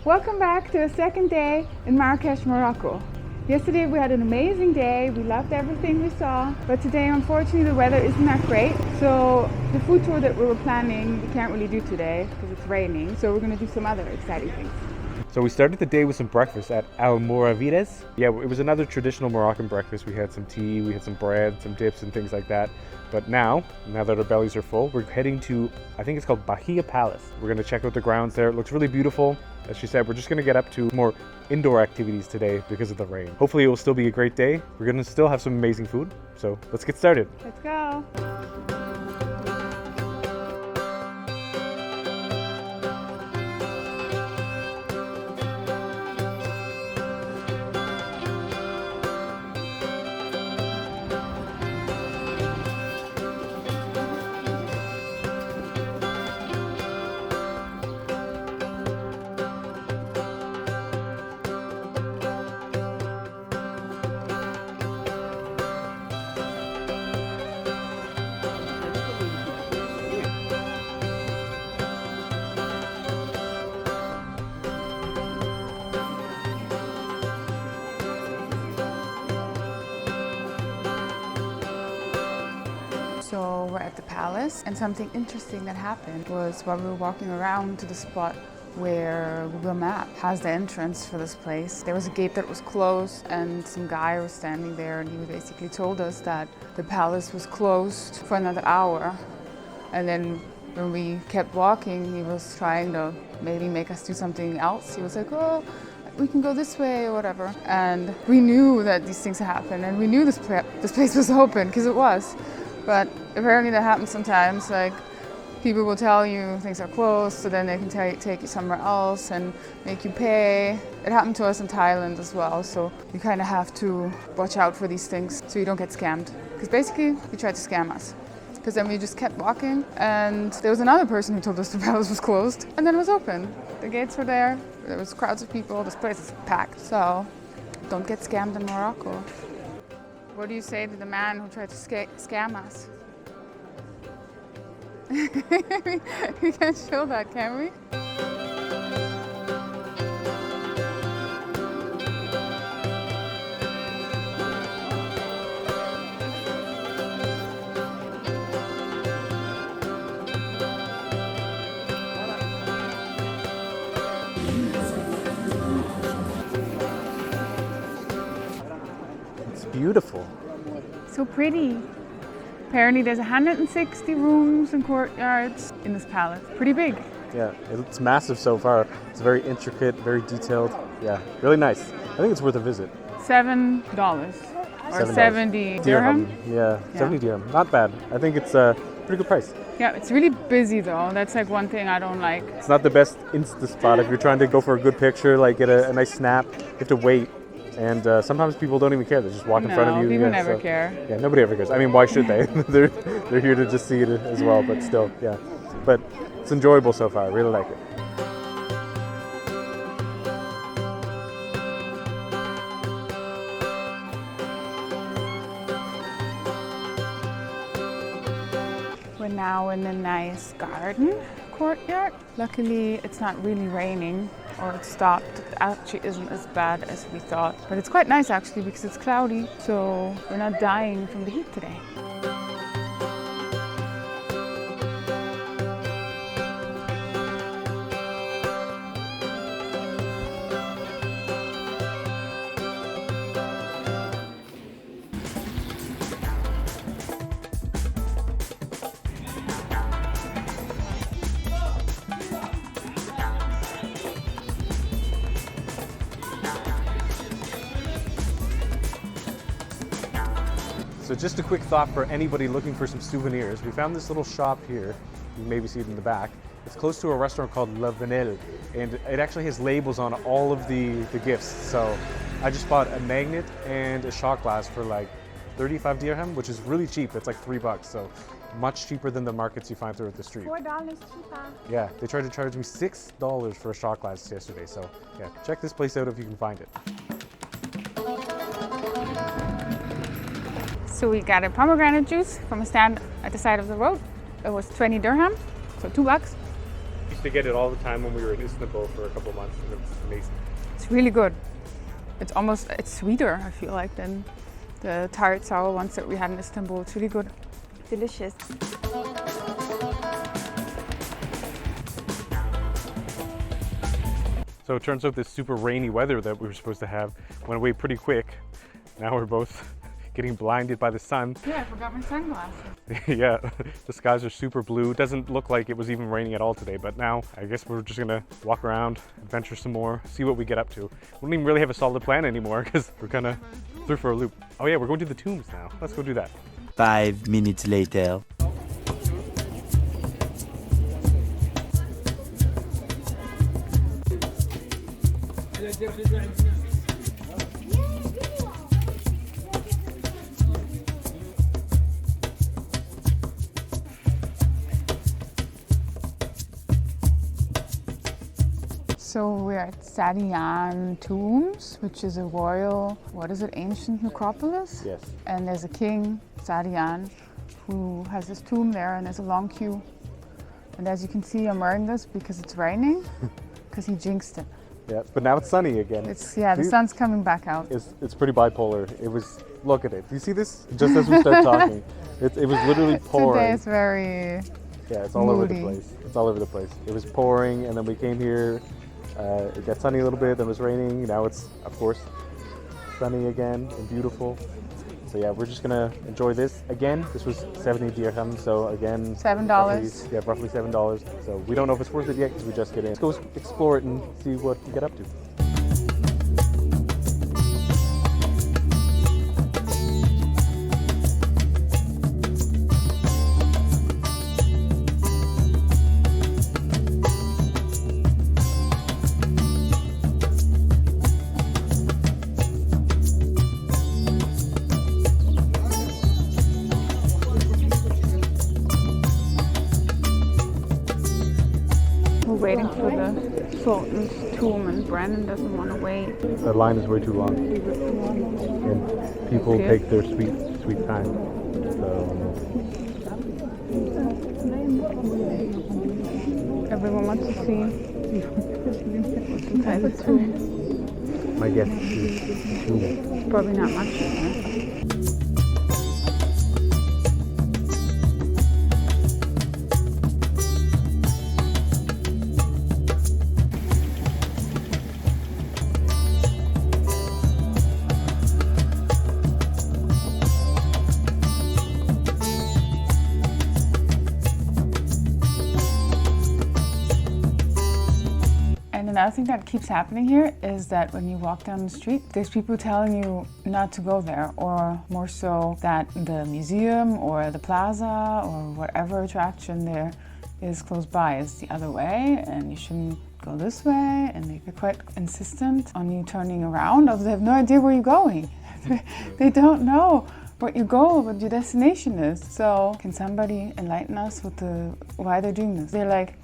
Welcome back to a second day in Marrakech, Morocco. Yesterday we had an amazing day, we loved everything we saw, but today unfortunately the weather isn't that great, so the food tour that we were planning we can't really do today because it's raining, so we're going to do some other exciting things. So we started the day with some breakfast at Almoravides. Yeah, it was another traditional Moroccan breakfast. We had some tea, we had some bread, some dips and things like that. But now that our bellies are full, we're heading to, I think it's called Bahia Palace. We're going to check out the grounds there. It looks really beautiful. As she said, we're just going to get up to more indoor activities today because of the rain. Hopefully it will still be a great day. We're going to still have some amazing food. So let's get started. Let's go. So we're at the palace, and something interesting that happened was while we were walking around to the spot where Google Map has the entrance for this place, there was a gate that was closed and some guy was standing there and he basically told us that the palace was closed for another hour. And then when we kept walking, he was trying to maybe make us do something else. He was like, oh, we can go this way or whatever. And we knew that these things happen and we knew this place was open because it was. But apparently that happens sometimes, like people will tell you things are closed, so then they can take you somewhere else and make you pay. It happened to us in Thailand as well, so you kind of have to watch out for these things so you don't get scammed. Because basically, he tried to scam us. Because then we just kept walking, and there was another person who told us the palace was closed, and then it was open. The gates were there was crowds of people, this place is packed, so don't get scammed in Morocco. What do you say to the man who tried to scam us? We can't show that, can we? It's beautiful. So pretty. Apparently there's 160 rooms and courtyards in this palace. Pretty big. Yeah, it's massive so far. It's very intricate, very detailed. Yeah, really nice. I think it's worth a visit. $7 or $7. 70 dirham. Yeah, 70 dirham. Not bad. I think it's a pretty good price. Yeah, it's really busy though. That's like one thing I don't like. It's not the best Insta spot. If you're trying to go for a good picture, like get a nice snap, you have to wait. And sometimes people don't even care. They just walk in front of you. People never care. Yeah, nobody ever cares. I mean, why should they? they're here to just see it as well, but still, yeah. But it's enjoyable so far. I really like it. We're now in a nice garden courtyard. Luckily, it's not really raining, or it stopped. It actually isn't as bad as we thought. But it's quite nice actually because it's cloudy, so we're not dying from the heat today. So just a quick thought for anybody looking for some souvenirs. We found this little shop here. You maybe see it in the back. It's close to a restaurant called Souvenir, and it actually has labels on all of the gifts. So I just bought a magnet and a shot glass for like 35 dirham, which is really cheap. It's like $3, so much cheaper than the markets you find throughout the street. $4 cheaper. Yeah, they tried to charge me $6 for a shot glass yesterday. So yeah, check this place out if you can find it. So we got a pomegranate juice from a stand at the side of the road. It was 20 dirham, so $2. to get it all the time when we were in Istanbul for a couple of months, and it was amazing. It's really good. It's sweeter, I feel like, than the tart sour ones that we had in Istanbul. It's really good. Delicious. So it turns out this super rainy weather that we were supposed to have went away pretty quick. Now we're both getting blinded by the sun. Yeah, I forgot my sunglasses. Yeah, the skies are super blue. It doesn't look like it was even raining at all today, but now I guess we're just gonna walk around, adventure some more, see what we get up to. We don't even really have a solid plan anymore because we're kind of through for a loop. Oh yeah, we're going to the tombs now. Let's go do that. 5 minutes later. So we're at Saadian Tombs, which is a royal, ancient necropolis? Yes. And there's a king, Saadian, who has his tomb there, and there's a long queue. And as you can see, I'm wearing this because it's raining, because he jinxed it. Yeah, but now it's sunny again. The sun's coming back out. It's pretty bipolar. Look at it. Do you see this? Just as we start talking, it was literally pouring. Today it's very it's all over the place. It's all over the place. It was pouring, and then we came here. It got sunny a little bit, then it was raining. Now it's, of course, sunny again and beautiful. So yeah, we're just gonna enjoy this again. This was 70 dirham, so again, $7. Roughly $7. So we don't know if it's worth it yet because we just get in. Let's go explore it and see what we get up to. Waiting for the Sultan's tomb, and Brandon doesn't want to wait. The line is way too long, and people take their sweet time. So everyone wants to see what's inside the tomb. my guess is tomb. Probably not much. Huh? Another thing that keeps happening here is that when you walk down the street, there's people telling you not to go there, or more so that the museum or the plaza or whatever attraction there is close by is the other way, and you shouldn't go this way, and they're quite insistent on you turning around, although they have no idea where you're going. They don't know what your goal, what your destination is. So can somebody enlighten us with why they're doing this? They're like,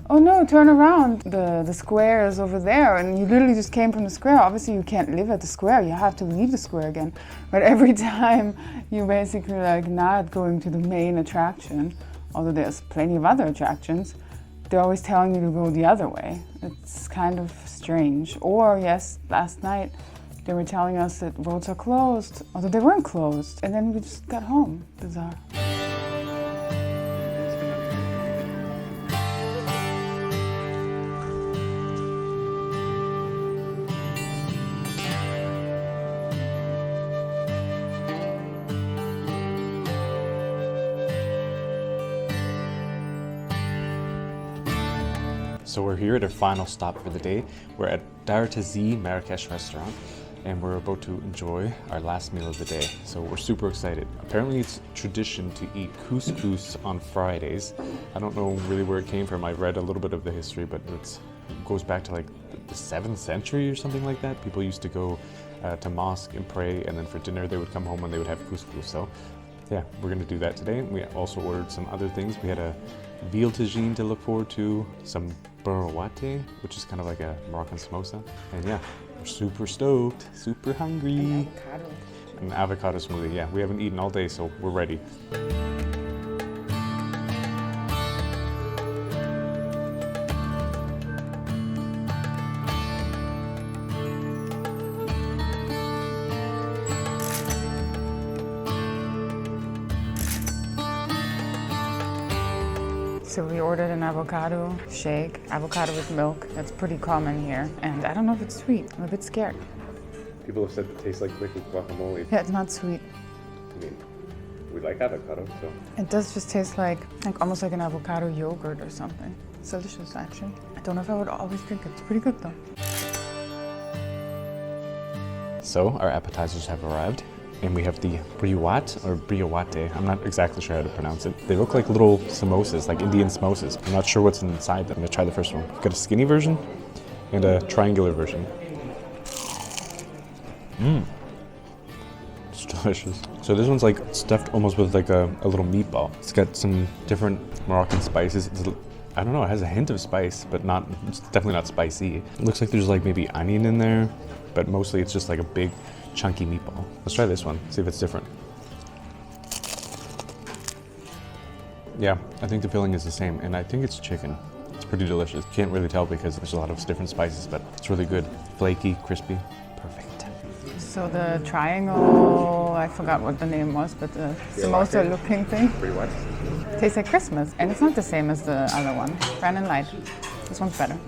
oh no, turn around. The square is over there, and you literally just came from the square. Obviously you can't live at the square, you have to leave the square again. But every time you're basically like not going to the main attraction, although there's plenty of other attractions, they're always telling you to go the other way. It's kind of strange. Or yes, last night they were telling us that roads are closed, although they weren't closed. And then we just got home. Bizarre. So we're here at our final stop for the day. We're at Dar Tazi Marrakech restaurant, and we're about to enjoy our last meal of the day. So we're super excited. Apparently it's tradition to eat couscous on Fridays. I don't know really where it came from. I read a little bit of the history, but it goes back to like the 7th century or something like that. People used to go to mosque and pray, and then for dinner they would come home and they would have couscous. So yeah, we're gonna do that today. We also ordered some other things. We had a Veal Tagine to look forward to, some Briwat, which is kind of like a Moroccan samosa. And yeah, we're super stoked, super hungry. An avocado smoothie, yeah. We haven't eaten all day, so we're ready. So we ordered an avocado shake, avocado with milk. That's pretty common here. And I don't know if it's sweet. I'm a bit scared. People have said it tastes like liquid guacamole. Yeah, it's not sweet. I mean, we like avocado, so. It does just taste like almost like an avocado yogurt or something. It's delicious, actually. I don't know if I would always drink it. It's pretty good, though. So our appetizers have arrived, and we have the Briwat or Briwate. I'm not exactly sure how to pronounce it. They look like little samosas, like Indian samosas. I'm not sure what's inside them. I'm gonna try the first one. We've got a skinny version and a triangular version. It's delicious. So this one's like stuffed almost with like a little meatball. It's got some different Moroccan spices. I don't know, it has a hint of spice, but it's definitely not spicy. It looks like there's like maybe onion in there, but mostly it's just like a big chunky meatball. Let's try this one, see if it's different. Yeah, I think the filling is the same, and I think it's chicken. It's pretty delicious. Can't really tell because there's a lot of different spices, but it's really good. Flaky, crispy, perfect. So the triangle, I forgot what the name was, but the samosa looking thing. Briwat. Tastes like Christmas, and it's not the same as the other one. Brown and light. This one's better.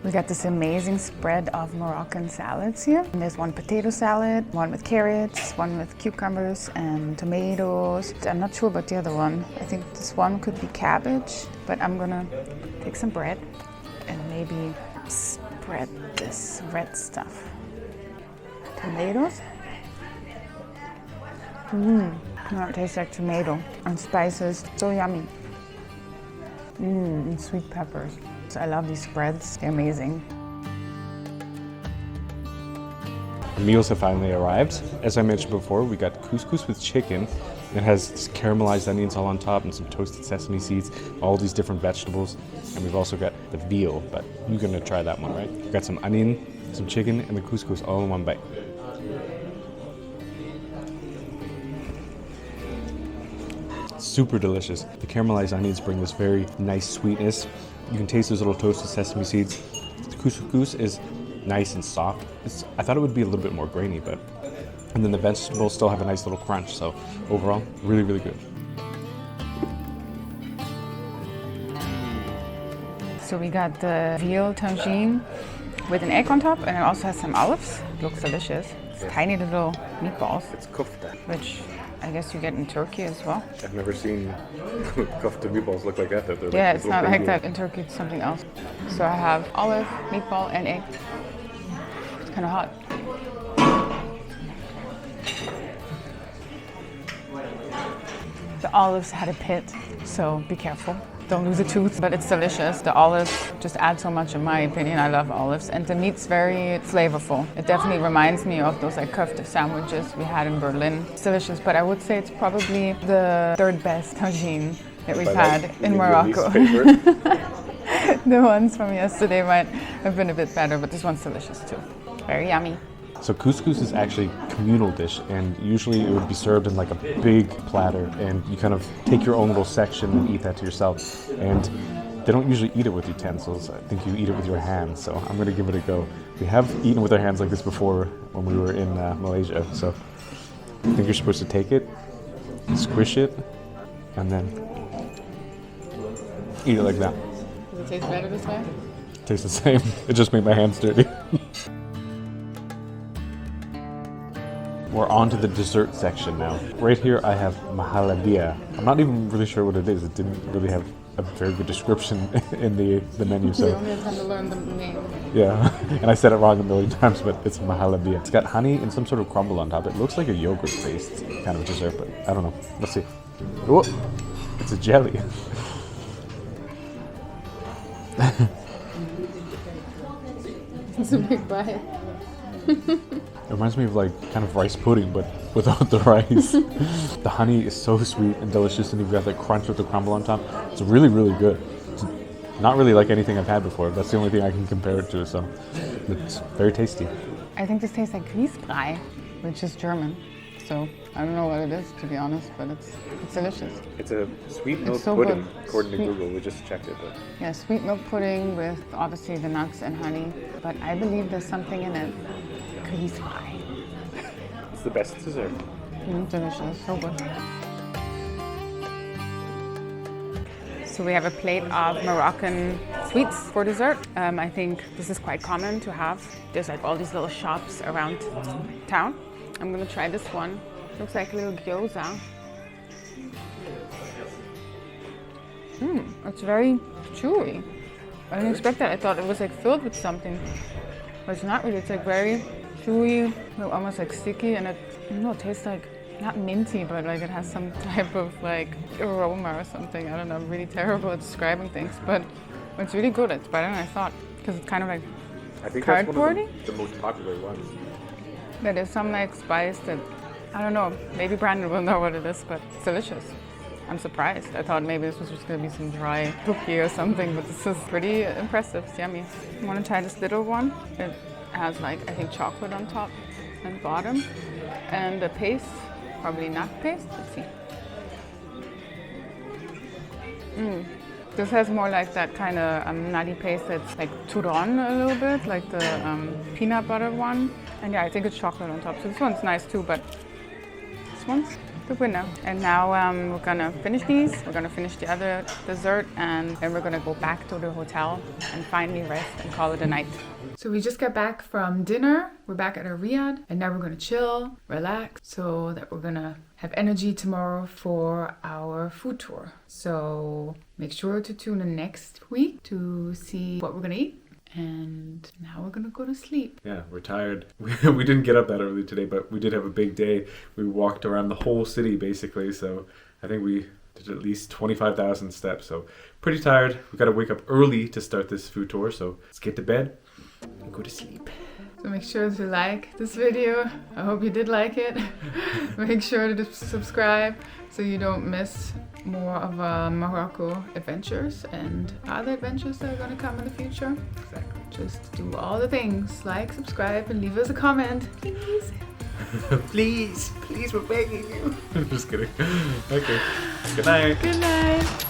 We got this amazing spread of Moroccan salads here. And there's one potato salad, one with carrots, one with cucumbers and tomatoes. I'm not sure about the other one. I think this one could be cabbage, but I'm gonna take some bread and maybe spread this red stuff. Tomatoes. No, it tastes like tomato and spices. So yummy. And sweet peppers. So I love these spreads. They're amazing. The meals have finally arrived. As I mentioned before, we got couscous with chicken. It has this caramelized onions all on top and some toasted sesame seeds, all these different vegetables. And we've also got the veal, but you're gonna try that one, right? We've got some onion, some chicken, and the couscous all in one bite. Super delicious. The caramelized onions bring this very nice sweetness. You can taste those little toasted sesame seeds. The couscous is nice and soft. I thought it would be a little bit more grainy, but and then the vegetables still have a nice little crunch. So overall, really, really good. So we got the veal tagine with an egg on top, and it also has some olives. It looks delicious. It's tiny little meatballs, It's kofta. which I guess you get in Turkey as well. I've never seen kofta meatballs look like that. They're like Yeah, this it's little not like baby. that in Turkey. It's something else. So I have olive, meatball, and egg. It's kind of hot. The olives had a pit, so be careful. Don't lose a tooth, but it's delicious. The olives just add so much in my opinion. I love olives. And the meat's very flavorful. It definitely reminds me of those like kofta sandwiches we had in Berlin. It's delicious, but I would say it's probably the third best tagine that we've had in Morocco. The ones from yesterday might have been a bit better, but this one's delicious too. Very yummy. So couscous is actually a communal dish, and usually it would be served in like a big platter, and you kind of take your own little section and eat that to yourself. And they don't usually eat it with utensils. I think you eat it with your hands, so I'm gonna give it a go. We have eaten with our hands like this before when we were in Malaysia, so I think you're supposed to take it, squish it, and then eat it like that. Does it taste better this way? Tastes the same. It just made my hands dirty. We're on to the dessert section now. Right here I have Mahalabia. I'm not even really sure what it is. It didn't really have a very good description in the menu, We so only have time to learn the name. yeah. And I said it wrong a million times, but it's Mahalabia. It's got honey and some sort of crumble on top. It looks like a yogurt-based kind of dessert, but I don't know. Let's see. Oh, it's a jelly. It's a big bite. It reminds me of like kind of rice pudding, but without the rice. The honey is so sweet and delicious, and you've got that crunch with the crumble on top. It's really, really good. It's not really like anything I've had before. That's the only thing I can compare it to, so it's very tasty. I think this tastes like Grießbrei, which is German. So I don't know what it is, to be honest, but it's delicious. It's a sweet milk so pudding, good. according to Sweet. Google. We just checked it, but Yeah, sweet milk pudding with obviously the nuts and honey, but I believe there's something in it. Grießbrei. it's the best dessert. Delicious, so good. So we have a plate of Moroccan sweets for dessert. I think this is quite common to have. There's like all these little shops around town. I'm gonna try this one. Looks like a little gyoza. It's very chewy. I didn't expect that. I thought it was like filled with something, but it's not really. It's like very chewy, almost like sticky, and it tastes like not minty, but like it has some type of like aroma or something. I don't know. I'm really terrible at describing things, but it's really good. It's better than I thought because it's kind of like I think cardboardy. that's one of the most popular ones. But there's some like spice that I don't know. Maybe Brandon will know what it is, but it's delicious. I'm surprised. I thought maybe this was just gonna be some dry cookie or something, but this is pretty impressive. It's yummy. I want to try this little one. It has like, I think, chocolate on top and bottom, and the paste, probably nut paste. Let's see. This has more like that kind of nutty paste that's like turon a little bit, like the peanut butter one. And yeah, I think it's chocolate on top. So this one's nice too, but this one's the winner. And now we're gonna finish these. We're gonna finish the other dessert, and then we're gonna go back to the hotel and finally rest and call it a night. So we just got back from dinner. We're back at our riad, and now we're gonna chill, relax, so that we're gonna have energy tomorrow for our food tour. So make sure to tune in next week to see what we're gonna eat. And now we're gonna go to sleep. Yeah, we're tired. We didn't get up that early today, but we did have a big day. We walked around the whole city basically, so I think we did at least 25,000 steps. So pretty tired. We gotta wake up early to start this food tour, so let's get to bed and go to sleep. So make sure to like this video. I hope you did like it. Make sure to subscribe so you don't miss more of Morocco adventures and other adventures that are going to come in the future. Exactly. Just do all the things. Like, subscribe, and leave us a comment. Please. Please, we're begging you. I'm just kidding. Okay. Good night. Good night.